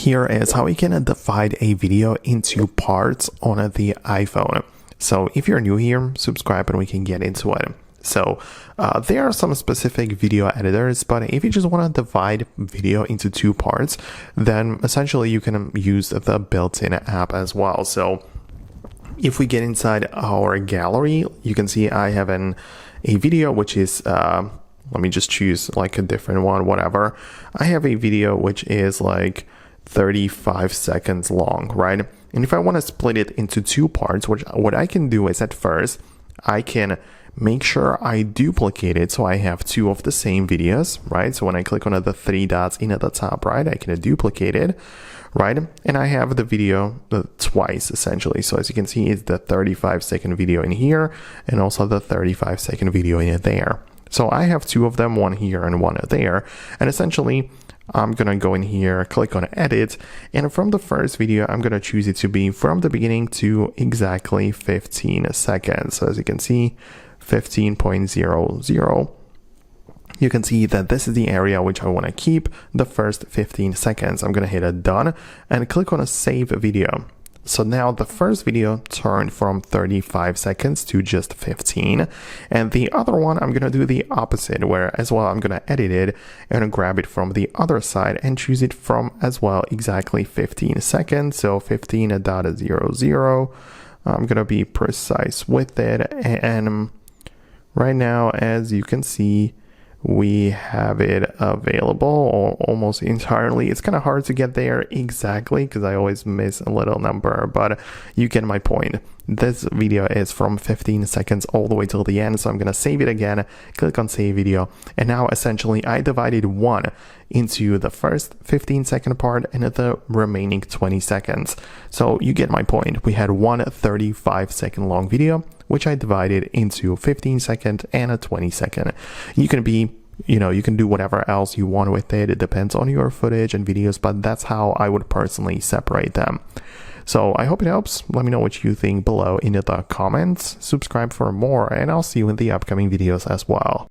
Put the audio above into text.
Here is how we can divide a video into parts on the iPhone. So if you're new here, subscribe and we can get into it. So there are some specific video editors, but if you just want to divide video into two parts, then essentially you can use the built-in app as well. So if we get inside our gallery, you can see I have a video which is let me just choose like a different one, whatever. I have a video which is like 35 seconds long, right? And if I want to split it into two parts, what I can do is at first, I can make sure I duplicate it so I have two of the same videos, right? So when I click on the three dots in at the top right, I can duplicate it, right? And I have the video twice essentially. So as you can see, it's the 35-second video in here and also the 35-second video in there. So I have two of them, one here and one there. And essentially, I'm going to go in here, click on edit. And from the first video, I'm going to choose it to be from the beginning to exactly 15 seconds. So as you can see, 15.00. You can see that this is the area which I want to keep the first 15 seconds. I'm going to hit a done and click on a save video. So now the first video turned from 35 seconds to just 15. And the other one, I'm going to do the opposite, where as well, I'm going to edit it and grab it from the other side and choose it from as well exactly 15 seconds. So 15.00. I'm going to be precise with it. And right now, as you can see, we have it available almost entirely. It's kind of hard to get there exactly because I always miss a little number, but you get my point. This video is from 15 seconds all the way till the end, so I'm going to save it again, click on save video, and now essentially I divided one into the first 15-second part and the remaining 20 seconds. So you get my point. We had one 35-second long video, which I divided into 15-second and a 20-second. You can do whatever else you want with it. It depends on your footage and videos, but that's how I would personally separate them. So I hope it helps. Let me know what you think below in the comments. Subscribe for more, and I'll see you in the upcoming videos as well.